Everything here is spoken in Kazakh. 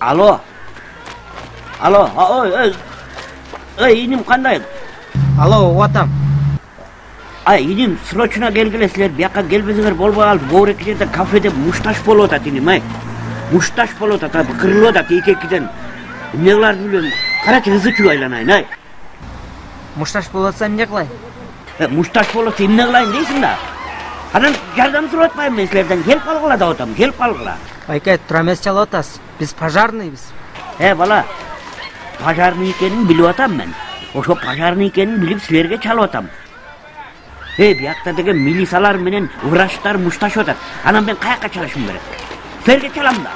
Alo. Alo. İnim qanday? Alo, ovatam. İnim srochuna gelgilesizler. Buyakka gelbesiңер болбой калды. Богурек жерде кафеде мушташ болуп атат иним, Мушташ болуп атат, кырылып атат эки-экиден. Эмне кыларын билбейм. Карачы ызычуу айланайын, Мушташ болотса эмне кылайын? Мушташ болотса эмне кылайын дейсиң да? Анан жардам сурап атпайм мен силерден. Келип калгыла деп атам, келип калгыла. Байке, тура эмес чалып атасыз. Биз пожарныйбыз. Бала. Пожарный экенин билип атам мен. Ошо пожарный экенин билип силерге чалып атам. Биякта деген милисалар менен врачтар мушташып атат. Анан мен каяка чалышым керек? Силерге чалам да.